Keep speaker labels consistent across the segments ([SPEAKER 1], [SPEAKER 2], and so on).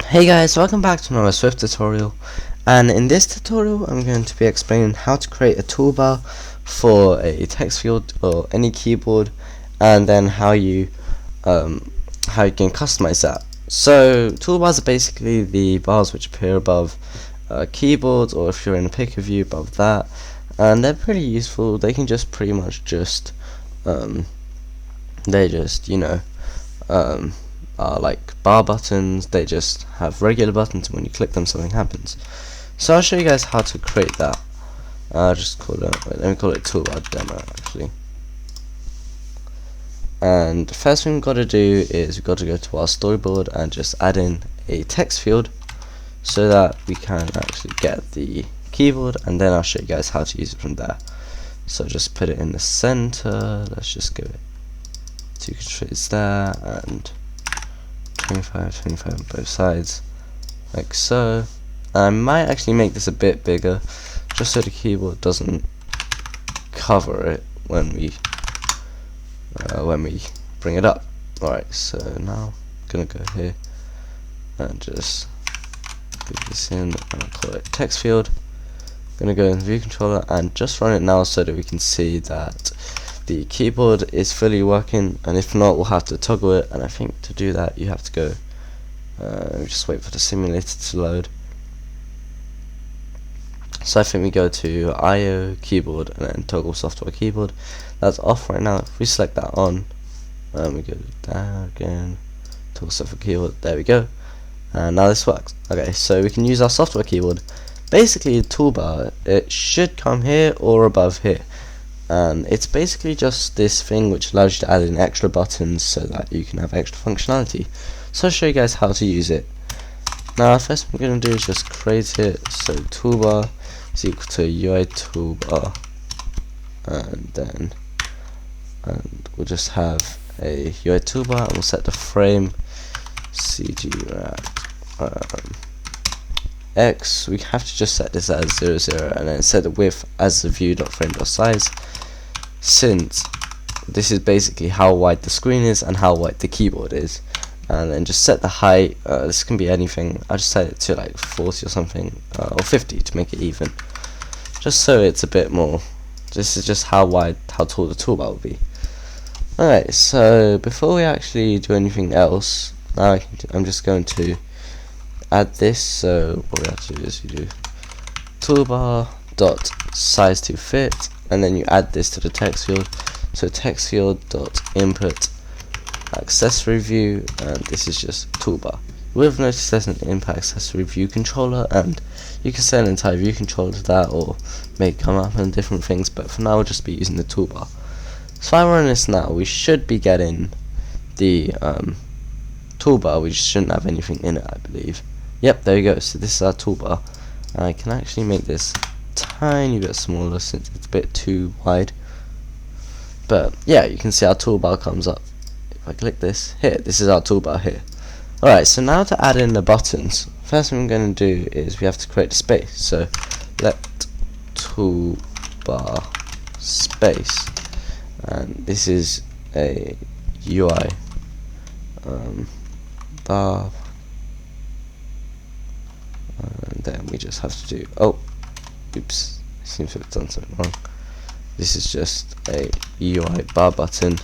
[SPEAKER 1] Hey guys, welcome back to another Swift tutorial, and in this tutorial I'm going to be explaining how to create a toolbar for a text field or any keyboard, and then how you can customize that. So toolbars are basically the bars which appear above keyboards, or if you're in a picker view above that, and they're pretty useful. They can just pretty much just are like bar buttons. They just have regular buttons, and when you click them something happens. So I'll show you guys how to create that. Just call it, let me call it toolbar demo actually. And the first thing we've got to do is we've got to go to our storyboard and just add in a text field so that we can actually get the keyboard, and then I'll show you guys how to use it from there. So just put it in the center. Let's just give it 2 constraints there, and 25 on both sides, like so. I might actually make this a bit bigger, just so the keyboard doesn't cover it when we bring it up. Alright, so now I'm gonna go here and just put this in, and I'll call it textfield. Gonna go in view controller and just run it now so that we can see that the keyboard is fully working, and if not we'll have to toggle it, and I think to do that you have to go just wait for the simulator to load. So I think we go to IO keyboard and then toggle software keyboard. That's off right now. If we select that on, we go down again, toggle software keyboard, there we go, and now this works. Okay, so we can use our software keyboard. Basically a toolbar, it should come here or above here, and it's basically just this thing which allows you to add in extra buttons so that you can have extra functionality. So I'll show you guys how to use it. Now first thing we're going to do is just create it. So toolbar is equal to UI toolbar, and then we'll just have a UI toolbar, and we'll set the frame CG X. We have to just set this as 0, 0, and then set the width as the view.frame.size, since this is basically how wide the screen is and how wide the keyboard is. And then just set the height. This can be anything. I just set it to like 40 or something, or 50 to make it even, just so it's a bit more. This is just how tall the toolbar will be. Alright, so before we actually do anything else, now I'm just going to add this. So what we have to do is you do toolbar dot size to fit, and then you add this to the text field. So text field dot input accessory view, and this is just toolbar. You will have noticed there's an input accessory view controller, and you can set an entire view controller to that, or make it come up and different things, but for now we'll just be using the toolbar. So if I run this now, we should be getting the toolbar. We just shouldn't have anything in it, I believe. Yep, there you go. So this is our toolbar. I can actually make this tiny bit smaller since it's a bit too wide, but yeah, you can see our toolbar comes up. If I click this here, this is our toolbar here. Alright, so now to add in the buttons, first thing I'm going to do is we have to create a space. So let toolbar space, and this is a UI bar, and then we just have to do, oops, I seem to have done something wrong. This is just a UI bar button,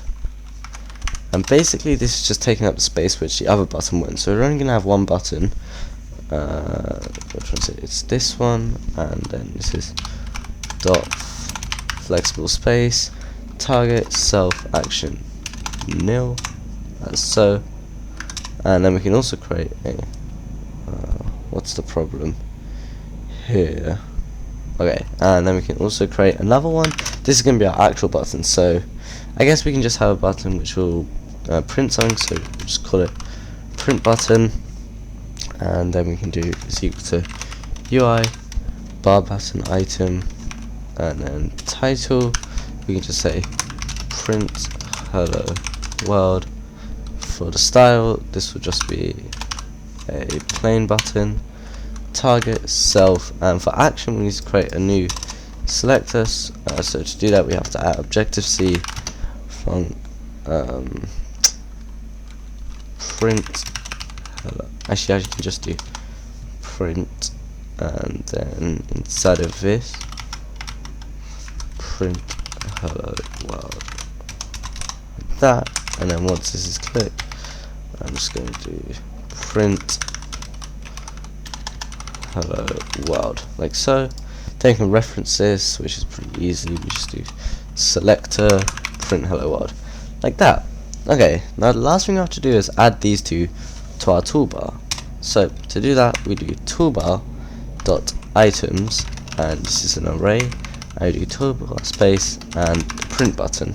[SPEAKER 1] and basically this is just taking up the space which the other button wouldn't. So we're only going to have one button. It's this one, and then this is dot flexible space target self action nil, as so. And then we can also create a what's the problem here? Okay, and then we can also create another one. This is going to be our actual button, so I guess we can just have a button which will print something, so we'll just call it print button, and then we can do is equal to UI bar button item, and then title we can just say print hello world. For the style, this will just be a plain button. Target self, and for action we need to create a new selector. So to do that we have to add Objective C from print hello actually you can just do print, and then inside of this print hello world, like that. And then once this is clicked, I'm just going to do print hello world, like so. Then you can reference this, which is pretty easy. We just do selector print hello world, like that. Okay, now the last thing we have to do is add these two to our toolbar. So to do that, we do toolbar dot items, and this is an array. I do toolbar space and print button.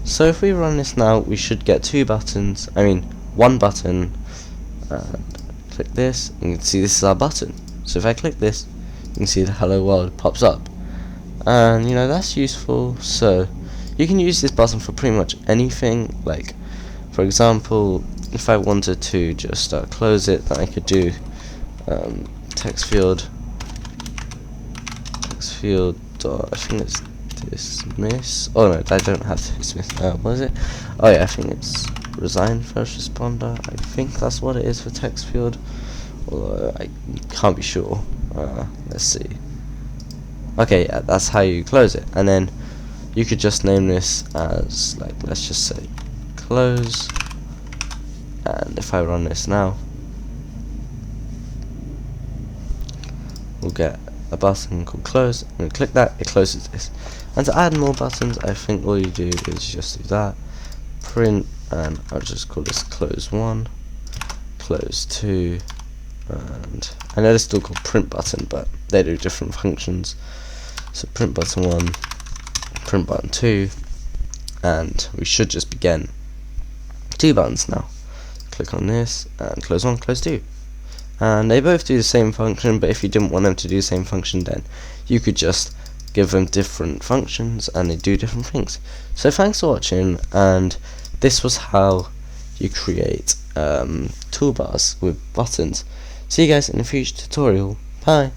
[SPEAKER 1] So if we run this now, we should get one button, and click this, and you can see this is our button. So if I click this, you can see the hello world pops up, and that's useful. So you can use this button for pretty much anything. Like, for example, if I wanted to just close it, then I could do textfield I think it's dismiss. Oh no, I don't have to dismiss. What is it? Oh yeah, I think it's resign first responder. I think that's what it is for textfield, although I can't be sure. Let's see. Okay, yeah, that's how you close it. And then you could just name this as, like, let's just say close. And if I run this now, we'll get a button called close, and we click that, it closes this. And to add more buttons, I think all you do is just do that, print, and I'll just call this close 1, close 2, and I know this is still called print button, but they do different functions. So print button 1, print button 2, and we should just be getting 2 buttons now. Click on this, and close 1, close 2. And they both do the same function, but if you didn't want them to do the same function, then you could just give them different functions and they do different things. So thanks for watching, and this was how you create toolbars with buttons. See you guys in the future tutorial. Bye.